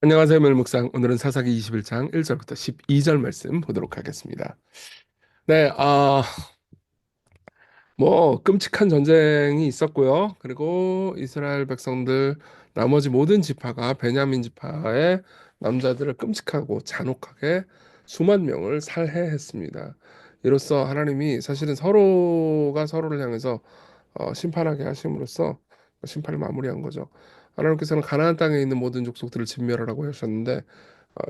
안녕하세요, 멜묵상. 오늘은 사사기 21장 1절부터 12절 말씀 보도록 하겠습니다. 네, 뭐 끔찍한 전쟁이 있었고요. 그리고 이스라엘 백성들 나머지 모든 지파가 베냐민 지파의 남자들을 끔찍하고 잔혹하게 수만 명을 살해했습니다. 이로써 하나님이 사실은 서로가 서로를 향해서 심판하게 하심으로써 심판을 마무리한 거죠. 하나님께서는 가나안 땅에 있는 모든 족속들을 진멸하라고 하셨는데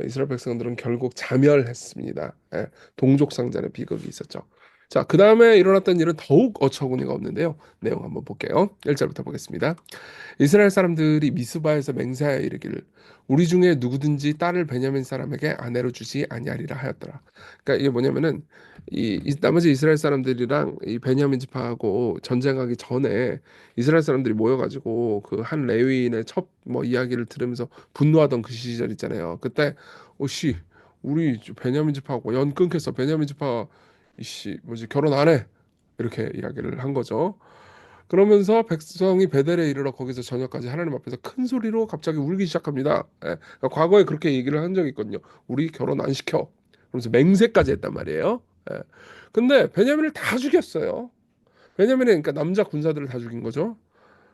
이스라엘 백성들은 결국 자멸했습니다. 예, 동족상잔의 비극이 있었죠. 자, 그 다음에 일어났던 일은 더욱 어처구니가 없는데요. 내용 한번 볼게요. 1절부터 보겠습니다. 이스라엘 사람들이 미스바에서 맹세하여 이르기를 우리 중에 누구든지 딸을 베냐민 사람에게 아내로 주지 아니하리라 하였더라. 그러니까 이게 뭐냐면은 이 나머지 이스라엘 사람들이랑 이 베냐민 지파하고 전쟁하기 전에 이스라엘 사람들이 모여가지고 그 한 레위인의 첫 뭐 이야기를 들으면서 분노하던 그 시절 있잖아요. 그때 오씨 우리 베냐민 지파하고 연 끊겼어. 베냐민 지파 이씨 뭐지 결혼 안 해. 이렇게 이야기를 한 거죠. 그러면서 백성이 베델에 이르러 거기서 저녁까지 하나님 앞에서 큰 소리로 갑자기 울기 시작합니다. 예, 그러니까 과거에 그렇게 얘기를 한 적이 있거든요. 우리 결혼 안 시켜. 그러면서 맹세까지 했단 말이에요. 예. 근데 베냐민을 다 죽였어요. 베냐민은 그러니까 남자 군사들을 다 죽인 거죠.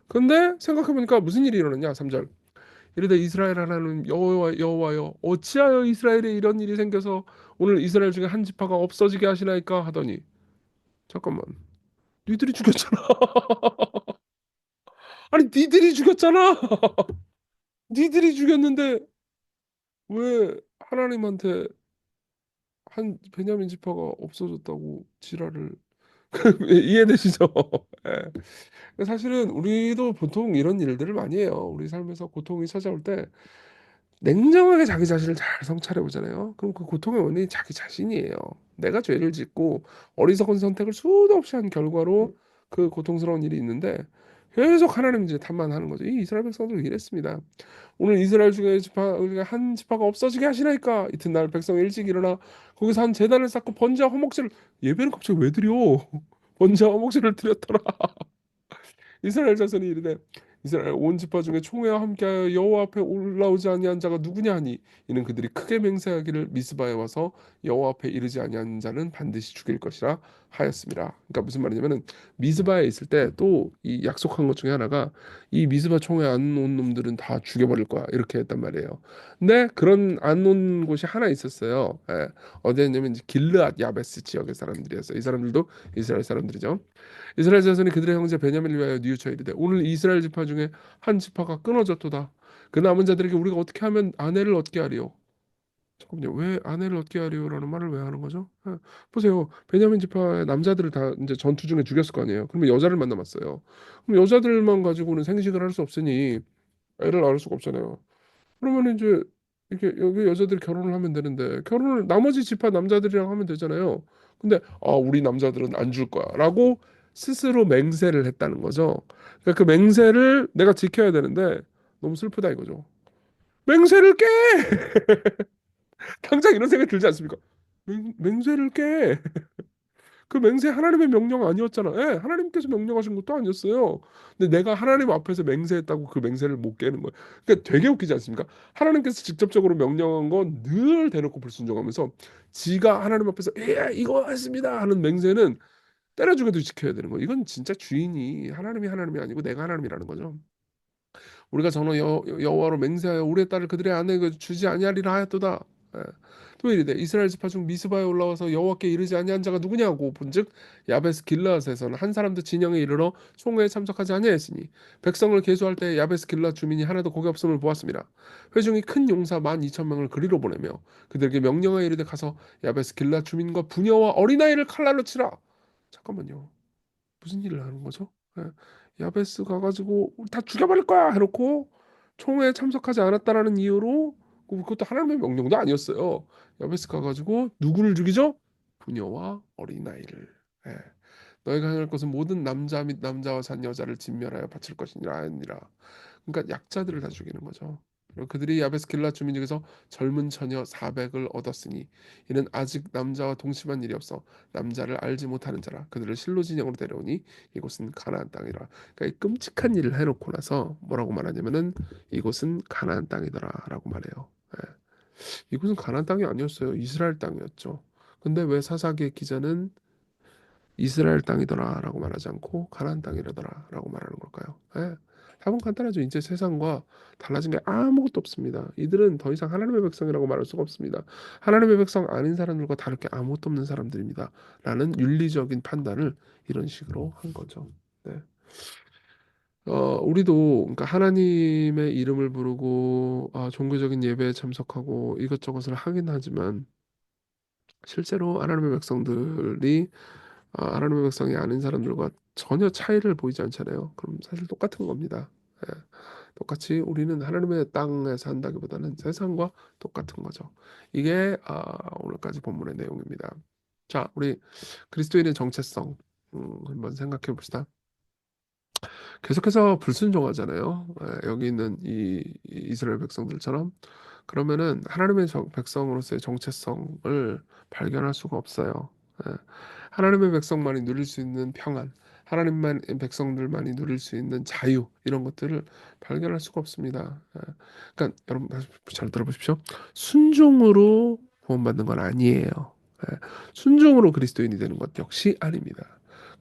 근데 생각해보니까 무슨 일이 일어났냐? 3절. 이르되 이스라엘 하나님 여호와여 어찌하여 이스라엘에 이런 일이 생겨서 오늘 이스라엘 중에 한 지파가 없어지게 하시나이까 하더니 잠깐만 니들이 죽였잖아. 아니 니들이 죽였잖아. 니들이 죽였는데 왜 하나님한테 한 베냐민 지파가 없어졌다고 지랄을 이해되시죠? 예. 사실은 우리도 보통 이런 일들을 많이 해요. 우리 삶에서 고통이 찾아올 때 냉정하게 자기 자신을 잘 성찰해 보잖아요. 그럼 그 고통의 원인이 자기 자신이에요. 내가 죄를 짓고 어리석은 선택을 수도 없이 한 결과로 그 고통스러운 일이 있는데 계속 하나님 이제 탓만하는 거죠. 이 이스라엘 백성들 이랬습니다. 오늘 이스라엘 중에 지파 우리가 한 지파가 없어지게 하시나이까 이튿날 백성 일찍 일어나 거기서 한 제단을 쌓고 번제와 화목제를 예배는 갑자기 왜 드려? 번제와 화목제를 드렸더라. 이스라엘 자손이 이르되 이스라엘 온 지파 중에 총회와 함께하여 여호와 앞에 올라오지 아니한 자가 누구냐 하니 이는 그들이 크게 맹세하기를 미스바에 와서 여호와 앞에 이르지 아니한 자는 반드시 죽일 것이라 하였습니다. 그러니까 무슨 말이냐면은 미스바에 있을 때 또 이 약속한 것 중에 하나가 이 미스바 총회 안 온 놈들은 다 죽여버릴 거야 이렇게 했단 말이에요. 근데 그런 안 온 곳이 하나 있었어요. 예. 어디였냐면 이제 길르앗 야베스 지역의 사람들이었어요. 이 사람들도 이스라엘 사람들이죠. 이스라엘 자손이 그들의 형제 베냐민을 위하여 뉘우쳐 이르되 오늘 이스라엘 지파 중에 한 지파가 끊어졌도다. 그 남은 자들에게 우리가 어떻게 하면 아내를 얻게 하리요? 잠깐만요. 왜 아내를 얻게 하리요라는 말을 왜 하는 거죠? 보세요. 베냐민 지파의 남자들을 다 이제 전투 중에 죽였을 거 아니에요. 그러면 여자를 만남았어요. 그럼 여자들만 가지고는 생식을 할 수 없으니 애를 낳을 수가 없잖아요. 그러면 이제 이렇게 여기 여자들이 결혼을 하면 되는데 결혼을 나머지 집안 남자들이랑 하면 되잖아요. 근데 우리 남자들은 안 줄 거야라고 스스로 맹세를 했다는 거죠. 그러니까 그 맹세를 내가 지켜야 되는데 너무 슬프다 이거죠. 맹세를 깨! 당장 이런 생각이 들지 않습니까? 맹세를 깨! 그 맹세 하나님의 명령 아니었잖아. 예, 하나님께서 명령하신 것도 아니었어요. 근데 내가 하나님 앞에서 맹세했다고 그 맹세를 못 깨는 거예요. 그러니까 되게 웃기지 않습니까? 하나님께서 직접적으로 명령한 건 늘 대놓고 불순종하면서 지가 하나님 앞에서 예, 이거 했습니다 하는 맹세는 때려 죽여도 지켜야 되는 거예요. 이건 진짜 주인이 하나님이 아니고 내가 하나님이라는 거죠. 우리가 전어 여호와로 맹세하여 우리의 딸을 그들의 아내에게 주지 아니하리라 하였도다. 예. 또 이르되 이스라엘 지파 중 미스바에 올라와서 여호와께 이르지 아니한 자가 누구냐고 본즉 야베스 길르앗에서는 한 사람도 진영에 이르러 총회에 참석하지 아니하였으니 백성을 계수할 때 야베스 길르앗 주민이 하나도 거기 없음을 보았습니다. 회중이 큰 용사 12,000명을 그리로 보내며 그들에게 명령하여 이르되 가서 야베스 길르앗 주민과 부녀와 어린아이를 칼날로 치라. 잠깐만요. 무슨 일을 하는 거죠? 예. 야베스 가가지고 우리 다 죽여버릴 거야 해놓고 총회에 참석하지 않았다라는 이유로 그것도 하나님의 명령도 아니었어요. 야베스 가가지고 누구를 죽이죠? 부녀와 어린아이를. 예. 너희가 행할 것은 모든 남자 및 남자와 산 여자를 진멸하여 바칠 것이니라 하니라. 그러니까 약자들을 다 죽이는 거죠. 그리고 그들이 야베스 길앗 주민 중에서 젊은 처녀 400을 얻었으니 이는 아직 남자와 동침한 일이 없어 남자를 알지 못하는 자라. 그들을 실로 진영으로 데려오니 이곳은 가나안 땅이라. 그러니까 이 끔찍한 일을 해놓고 나서 뭐라고 말하냐면은 이곳은 가나안 땅이더라라고 말해요. 예. 이곳은 가나안 땅이 아니었어요. 이스라엘 땅이었죠. 근데 왜 사사기의 기자는 이스라엘 땅이더라라고 말하지 않고 가나안 땅이라더라라고 말하는 걸까요? 예. 답은 간단하죠. 이제 세상과 달라진 게 아무것도 없습니다. 이들은 더 이상 하나님의 백성이라고 말할 수가 없습니다. 하나님의 백성 아닌 사람들과 다를 게 아무것도 없는 사람들입니다. 라는 윤리적인 판단을 이런 식으로 한 거죠. 네. 우리도 그러니까 하나님의 이름을 부르고 종교적인 예배에 참석하고 이것저것을 하긴 하지만 실제로 하나님의 백성들이 하나님의 백성이 아닌 사람들과 전혀 차이를 보이지 않잖아요. 그럼 사실 똑같은 겁니다. 예, 똑같이 우리는 하나님의 땅에 산다기보다는 세상과 똑같은 거죠. 이게 오늘까지 본문의 내용입니다. 자, 우리 그리스도인의 정체성 한번 생각해 봅시다. 계속해서 불순종하잖아요. 여기 있는 이 이스라엘 백성들처럼 그러면은 하나님의 백성으로서의 정체성을 발견할 수가 없어요. 예. 하나님의 백성만이 누릴 수 있는 평안, 하나님만 백성들만이 누릴 수 있는 자유 이런 것들을 발견할 수가 없습니다. 그러니까 여러분 다시 잘 들어보십시오. 순종으로 구원받는 건 아니에요. 순종으로 그리스도인이 되는 것 역시 아닙니다.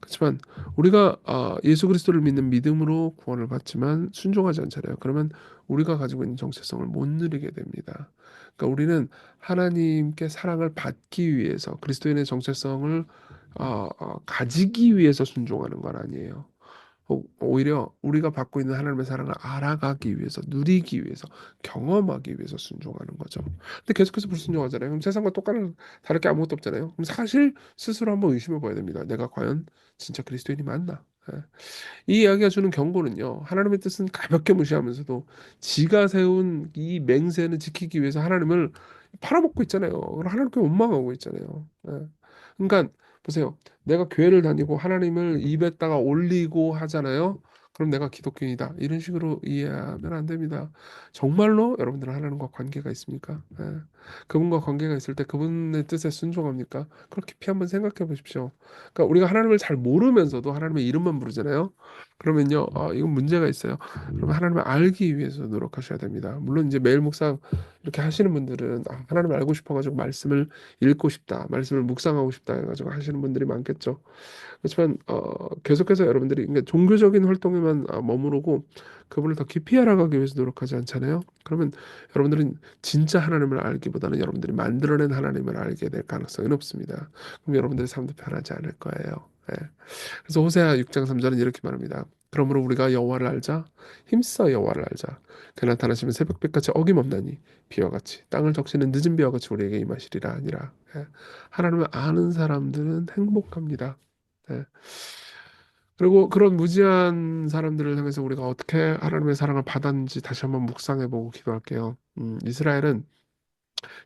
그렇지만 우리가 예수 그리스도를 믿는 믿음으로 구원을 받지만 순종하지 않잖아요. 그러면 우리가 가지고 있는 정체성을 못 누리게 됩니다. 그러니까 우리는 하나님께 사랑을 받기 위해서 그리스도인의 정체성을 가지기 위해서 순종하는 건 아니에요. 오히려 우리가 받고 있는 하나님의 사랑을 알아가기 위해서, 누리기 위해서, 경험하기 위해서 순종하는 거죠. 근데 계속해서 불순종하잖아요. 그럼 세상과 똑같은 다를 게 아무것도 없잖아요. 그럼 사실 스스로 한번 의심해 봐야 됩니다. 내가 과연 진짜 그리스도인이 맞나? 예. 이 이야기가 주는 경고는요. 하나님의 뜻은 가볍게 무시하면서도 지가 세운 이 맹세는 지키기 위해서 하나님을 팔아먹고 있잖아요. 하나님께 원망하고 있잖아요. 예. 그러니까 보세요. 내가 교회를 다니고 하나님을 입에다가 올리고 하잖아요. 그럼 내가 기독교인이다. 이런 식으로 이해하면 안 됩니다. 정말로 여러분들은 하나님과 관계가 있습니까? 예. 그분과 관계가 있을 때 그분의 뜻에 순종합니까? 그렇게 깊이 한번 생각해 보십시오. 그러니까 우리가 하나님을 잘 모르면서도 하나님의 이름만 부르잖아요. 그러면요, 이건 문제가 있어요. 그러면 하나님을 알기 위해서 노력하셔야 됩니다. 물론 이제 매일 묵상 이렇게 하시는 분들은 하나님을 알고 싶어가지고 말씀을 읽고 싶다, 말씀을 묵상하고 싶다 해가지고 하시는 분들이 많겠죠. 그렇지만 계속해서 여러분들이 그러니까 종교적인 활동에만 머무르고 그분을 더 깊이 알아가기 위해서 노력하지 않잖아요. 그러면 여러분들은 진짜 하나님을 알기보다는 여러분들이 만들어낸 하나님을 알게 될 가능성이 높습니다. 그럼 여러분들의 삶도 변하지 않을 거예요. 예. 그래서 호세아 6장 3절은 이렇게 말합니다. 그러므로 우리가 여호와를 알자 힘써 여호와를 알자 그 나타나시면 새벽빛같이 어김없나니 비와 같이 땅을 적시는 늦은 비와 같이 우리에게 임하시리라 아니라 예. 하나님을 아는 사람들은 행복합니다. 예. 그리고 그런 무지한 사람들을 향해서 우리가 어떻게 하나님의 사랑을 받았는지 다시 한번 묵상해보고 기도할게요. 이스라엘은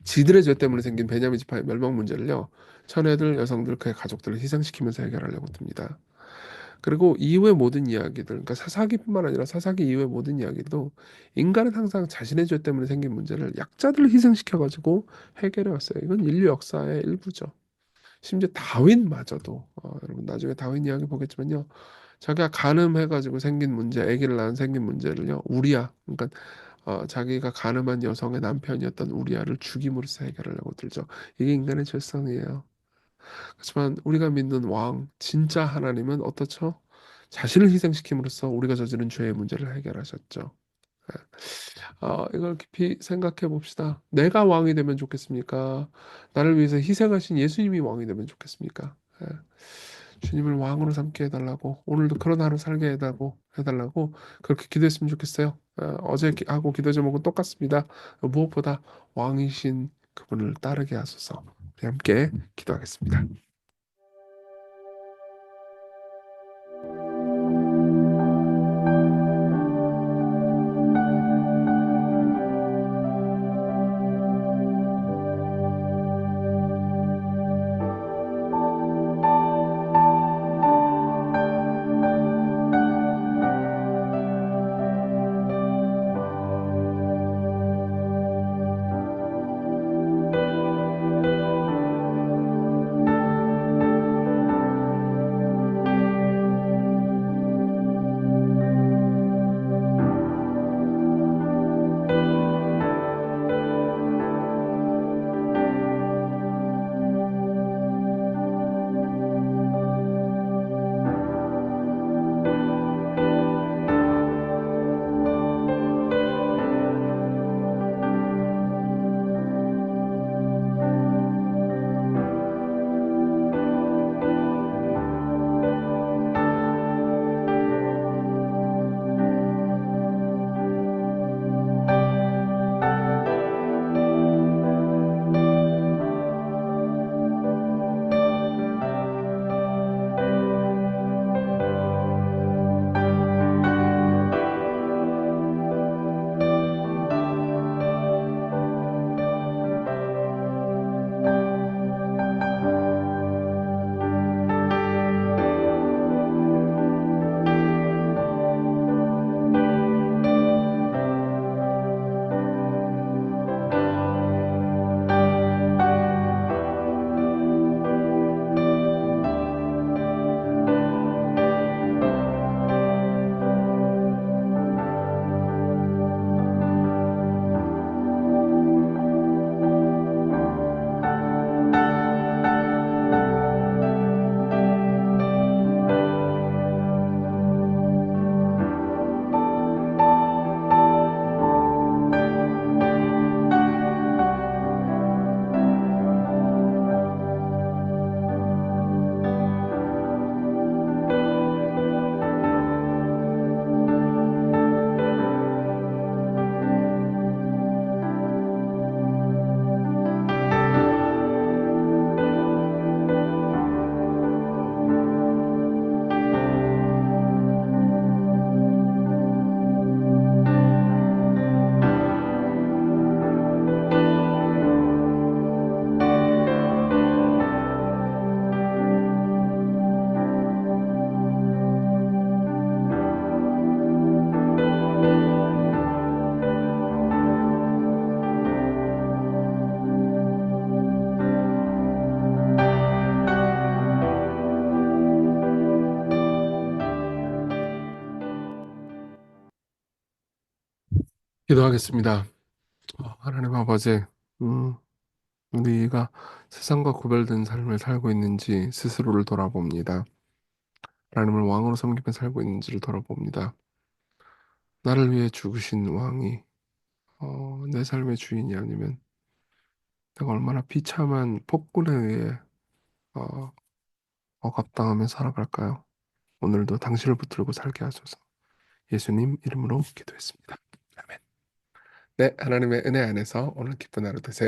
지들의 죄 때문에 생긴 베냐민 지파의 멸망 문제를요, 처녀들, 여성들, 그의 가족들을 희생시키면서 해결하려고 듭니다. 그리고 이후의 모든 이야기들, 그러니까 사사기뿐만 아니라 사사기 이후의 모든 이야기도 인간은 항상 자신의 죄 때문에 생긴 문제를 약자들을 희생시켜가지고 해결해 왔어요. 이건 인류 역사의 일부죠. 심지어 다윈마저도 여러분 나중에 다윈 이야기 보겠지만요. 자기가 간음해가지고 생긴 문제, 아기를 낳은 생긴 문제를요. 우리야, 그러니까 자기가 간음한 여성의 남편이었던 우리아를 죽임으로써 해결하려고 들죠. 이게 인간의 죄성이에요. 그렇지만 우리가 믿는 왕, 진짜 하나님은 어떻죠? 자신을 희생시킴으로써 우리가 저지른 죄의 문제를 해결하셨죠. 예. 이걸 깊이 생각해 봅시다. 내가 왕이 되면 좋겠습니까? 나를 위해서 희생하신 예수님이 왕이 되면 좋겠습니까? 예. 주님을 왕으로 삼게 해달라고 오늘도 그런 하루 살게 해달라고 그렇게 기도했으면 좋겠어요. 어제 하고 기도 제목은 똑같습니다. 무엇보다 왕이신 그분을 따르게 하소서. 우리 함께 기도하겠습니다. 기도하겠습니다. 하나님 아버지, 음, 우리가 세상과 구별된 삶을 살고 있는지 스스로를 돌아봅니다. 하나님을 왕으로 섬기며 살고 있는지를 돌아봅니다. 나를 위해 죽으신 왕이 내 삶의 주인이 아니면 내가 얼마나 비참한 폭군에 의해 어, 억압당하며 살아갈까요? 오늘도 당신을 붙들고 살게 하소서. 예수님 이름으로 기도했습니다. 아멘. 네, 하나님의 은혜 안에서 오늘 기쁜 하루 되세요.